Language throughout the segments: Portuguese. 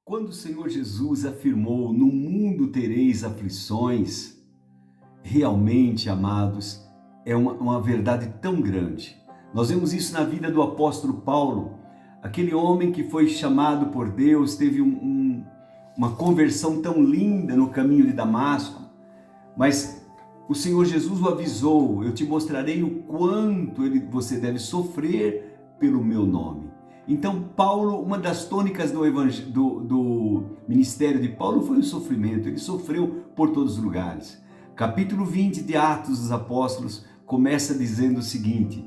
Quando o Senhor Jesus afirmou: "No mundo tereis aflições", realmente, amados, é uma verdade tão grande. Nós vemos isso na vida do apóstolo Paulo, aquele homem que foi chamado por Deus, teve uma conversão tão linda no caminho de Damasco, mas o Senhor Jesus o avisou: "Eu te mostrarei o quanto você deve sofrer pelo meu nome". Então Paulo, uma das tônicas do ministério de Paulo foi o sofrimento. Ele sofreu por todos os lugares. Capítulo 20 de Atos dos Apóstolos começa dizendo o seguinte: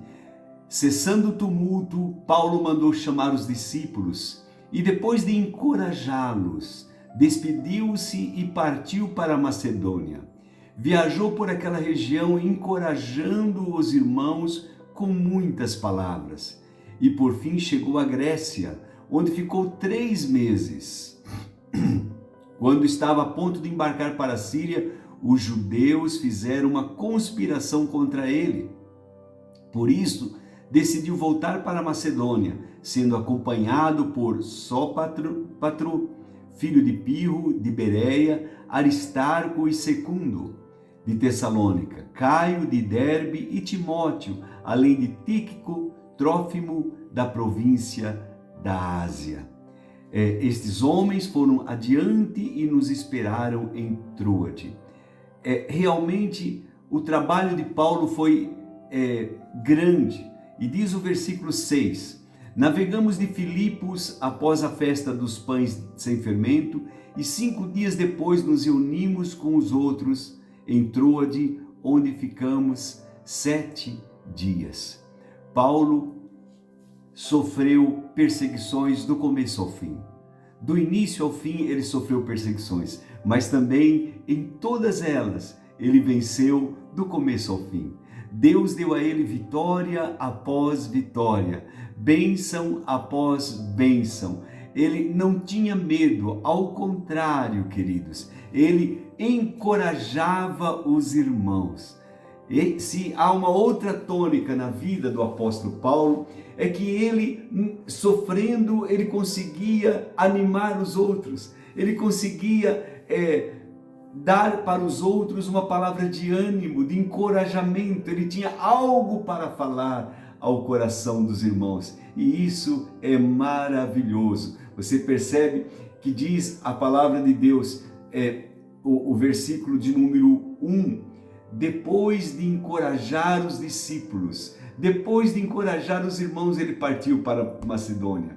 cessando o tumulto, Paulo mandou chamar os discípulos e, depois de encorajá-los, despediu-se e partiu para a Macedônia. Viajou por aquela região encorajando os irmãos com muitas palavras. E por fim chegou à Grécia, onde ficou 3 meses. Quando estava a ponto de embarcar para a Síria, os judeus fizeram uma conspiração contra ele. Por isso, decidiu voltar para a Macedônia, sendo acompanhado por Sópatro, filho de Pirro, de Bereia, Aristarco e Secundo, de Tessalônica, Caio, de Derbe e Timóteo, além de Tíquico, Trófimo, da província da Ásia. Estes homens foram adiante e nos esperaram em Troade. Realmente, o trabalho de Paulo foi grande. E diz o versículo 6, navegamos de Filipos após a festa dos pães sem fermento, e 5 dias depois nos reunimos com os outros em Troade, onde ficamos 7 dias. Paulo sofreu perseguições do começo ao fim. Do início ao fim ele sofreu perseguições, mas também em todas elas ele venceu do começo ao fim. Deus deu a ele vitória após vitória, bênção após bênção. Ele não tinha medo, ao contrário, queridos, ele encorajava os irmãos. E se há uma outra tônica na vida do apóstolo Paulo, é que ele, sofrendo, ele conseguia animar os outros, ele conseguia dar para os outros uma palavra de ânimo, de encorajamento. Ele tinha algo para falar ao coração dos irmãos, e isso é maravilhoso. Você percebe que diz a palavra de Deus, o versículo de número 1, depois de encorajar os discípulos, depois de encorajar os irmãos, ele partiu para Macedônia.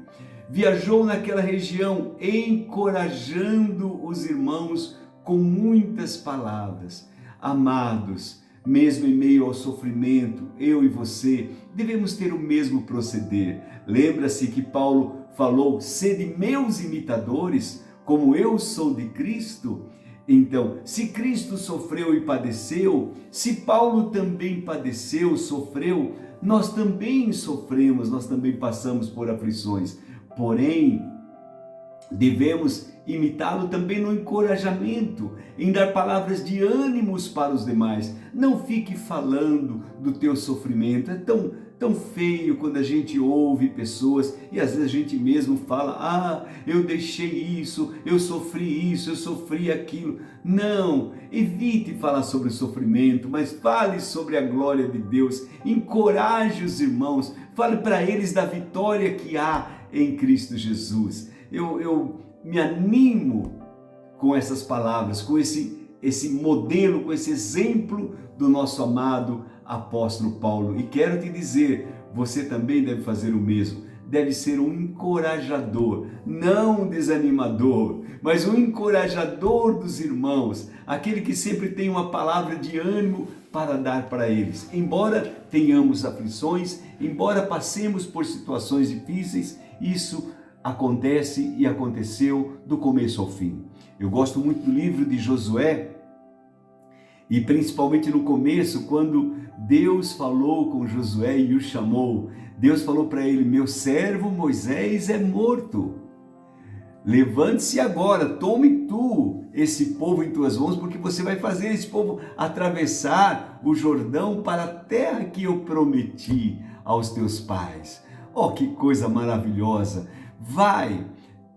Viajou naquela região, encorajando os irmãos com muitas palavras. Amados, mesmo em meio ao sofrimento, eu e você devemos ter o mesmo proceder. Lembra-se que Paulo falou: sede meus imitadores, como eu sou de Cristo. Então, se Cristo sofreu e padeceu, se Paulo também padeceu, sofreu, nós também sofremos, nós também passamos por aflições. Porém, devemos imitá-lo também no encorajamento, em dar palavras de ânimos para os demais. Não fique falando do teu sofrimento. É tão feio quando a gente ouve pessoas e às vezes a gente mesmo fala: eu deixei isso, eu sofri aquilo. Não, evite falar sobre o sofrimento, mas fale sobre a glória de Deus. Encoraje os irmãos, fale para eles da vitória que há em Cristo Jesus. Eu me animo com essas palavras, com esse modelo, com esse exemplo do nosso amado apóstolo Paulo. E quero te dizer, você também deve fazer o mesmo. Deve ser um encorajador, não um desanimador, mas um encorajador dos irmãos, aquele que sempre tem uma palavra de ânimo para dar para eles. Embora tenhamos aflições, embora passemos por situações difíceis, isso acontece e aconteceu do começo ao fim. Eu gosto muito do livro de Josué, e principalmente no começo, quando Deus falou com Josué e o chamou, Deus falou para ele: meu servo Moisés é morto. Levante-se agora, tome tu esse povo em tuas mãos, porque você vai fazer esse povo atravessar o Jordão para a terra que eu prometi aos teus pais. Oh, que coisa maravilhosa! Vai,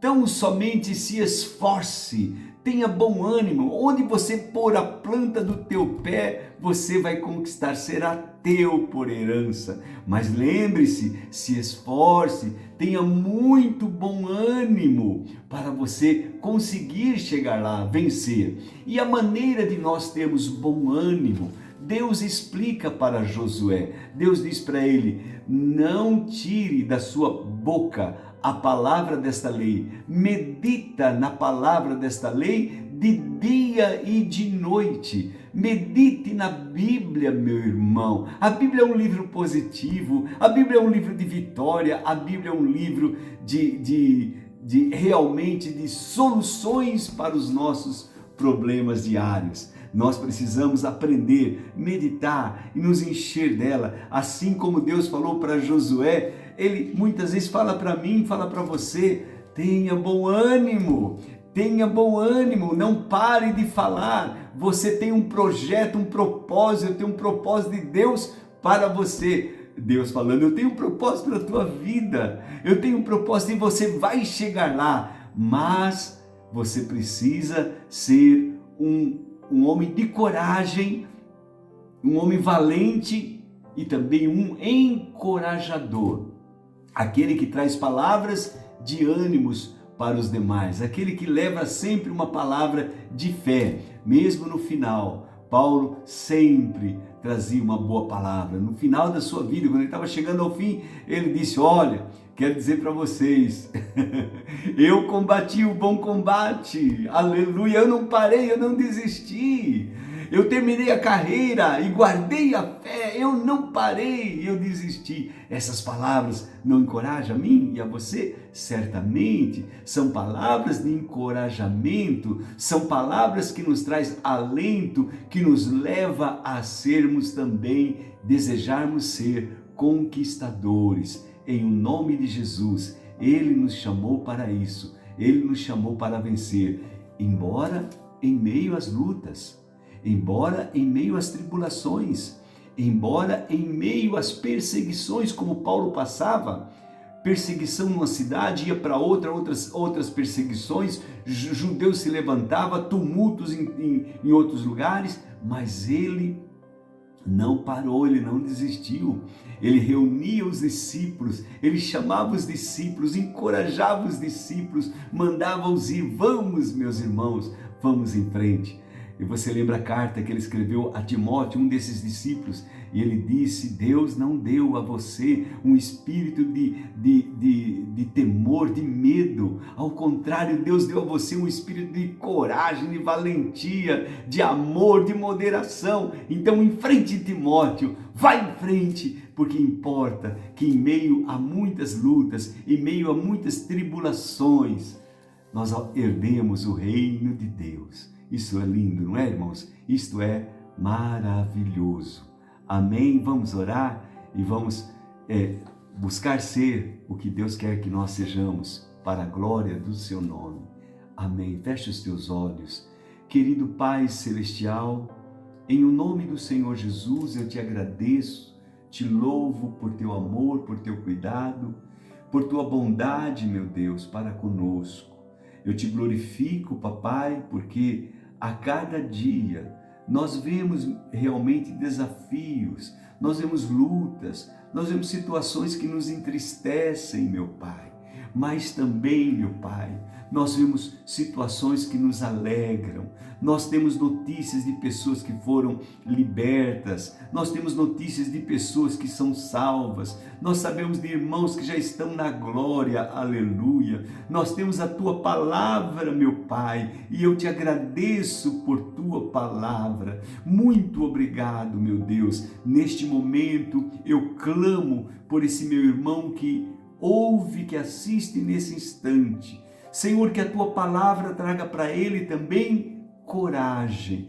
Tão somente se esforce, tenha bom ânimo. Onde você pôr a planta do teu pé, você vai conquistar, será teu por herança. Mas lembre-se, se esforce, tenha muito bom ânimo para você conseguir chegar lá, vencer. E a maneira de nós termos bom ânimo, Deus explica para Josué. Deus diz para ele: não tire da sua boca a palavra desta lei, medita na palavra desta lei de dia e de noite. Medite na Bíblia, meu irmão. A Bíblia é um livro positivo, a Bíblia é um livro de vitória, a Bíblia é um livro realmente de soluções para os nossos problemas diários. Nós precisamos aprender, meditar e nos encher dela, assim como Deus falou para Josué. Ele muitas vezes fala para mim, fala para você: tenha bom ânimo, não pare de falar. Você tem um projeto, um propósito, tem um propósito de Deus para você. Deus falando: eu tenho um propósito para a tua vida, eu tenho um propósito e você vai chegar lá, mas você precisa ser um homem de coragem, um homem valente e também um encorajador. Aquele que traz palavras de ânimos para os demais, aquele que leva sempre uma palavra de fé, mesmo no final. Paulo sempre trazia uma boa palavra. No final da sua vida, quando ele estava chegando ao fim, ele disse: olha, quero dizer para vocês, eu combati o bom combate, aleluia, eu não parei, eu não desisti, eu terminei a carreira e guardei a fé, eu não parei, eu desisti. Essas palavras não encorajam a mim e a você? Certamente, são palavras de encorajamento, são palavras que nos traz alento, que nos leva a sermos também, desejarmos ser conquistadores. Em nome de Jesus, Ele nos chamou para isso, Ele nos chamou para vencer, embora em meio às lutas, embora em meio às tribulações, embora em meio às perseguições, como Paulo passava, perseguição numa cidade, ia para outras perseguições, judeus se levantavam, tumultos em outros lugares, mas ele não parou, ele não desistiu. Ele reunia os discípulos, ele chamava os discípulos, encorajava os discípulos, mandava-os ir: vamos, meus irmãos, vamos em frente. E você lembra a carta que ele escreveu a Timóteo, um desses discípulos, e ele disse: Deus não deu a você um espírito de temor, de medo. Ao contrário, Deus deu a você um espírito de coragem, de valentia, de amor, de moderação. Então, em frente, Timóteo, vai em frente, porque importa que em meio a muitas lutas, em meio a muitas tribulações, nós herdemos o reino de Deus. Isso é lindo, não é, irmãos? Isto é maravilhoso. Amém? Vamos orar e vamos buscar ser o que Deus quer que nós sejamos, para a glória do seu nome. Amém. Feche os teus olhos. Querido Pai Celestial, em o nome do Senhor Jesus, eu te agradeço, te louvo por teu amor, por teu cuidado, por tua bondade, meu Deus, para conosco. Eu te glorifico, papai, porque a cada dia nós vemos realmente desafios, nós vemos lutas, nós vemos situações que nos entristecem, meu Pai. Mas também, meu Pai, nós vemos situações que nos alegram. Nós temos notícias de pessoas que foram libertas. Nós temos notícias de pessoas que são salvas. Nós sabemos de irmãos que já estão na glória. Aleluia. Nós temos a Tua palavra, meu Pai, e eu te agradeço por Tua palavra. Muito obrigado, meu Deus. Neste momento eu clamo por esse meu irmão que ouve, que assiste nesse instante. Senhor, que a Tua palavra traga para ele também coragem,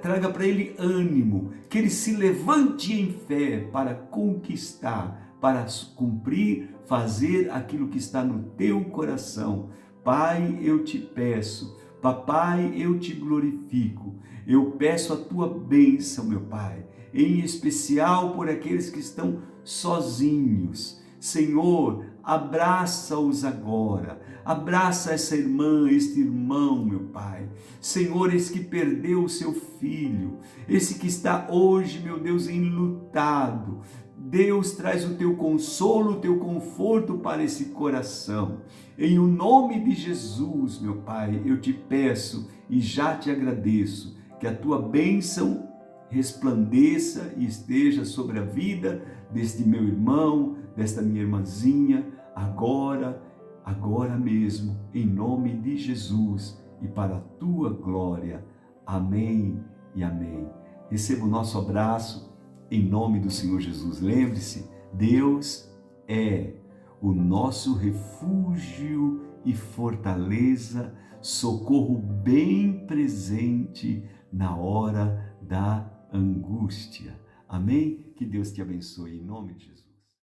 traga para ele ânimo, que ele se levante em fé para conquistar, para cumprir, fazer aquilo que está no Teu coração. Pai, eu te peço, papai, eu te glorifico, eu peço a Tua bênção, meu Pai, em especial por aqueles que estão sozinhos. Senhor, abraça-os agora, abraça essa irmã, este irmão, meu Pai. Senhor, esse que perdeu o seu filho, esse que está hoje, meu Deus, enlutado. Deus, traz o teu consolo, o teu conforto para esse coração. Em o nome de Jesus, meu Pai, eu te peço e já te agradeço que a tua bênção resplandeça e esteja sobre a vida deste meu irmão, desta minha irmãzinha, agora mesmo, em nome de Jesus e para a tua glória. Amém e amém. Receba o nosso abraço em nome do Senhor Jesus. Lembre-se, Deus é o nosso refúgio e fortaleza, socorro bem presente na hora da angústia. Amém? Que Deus te abençoe em nome de Jesus.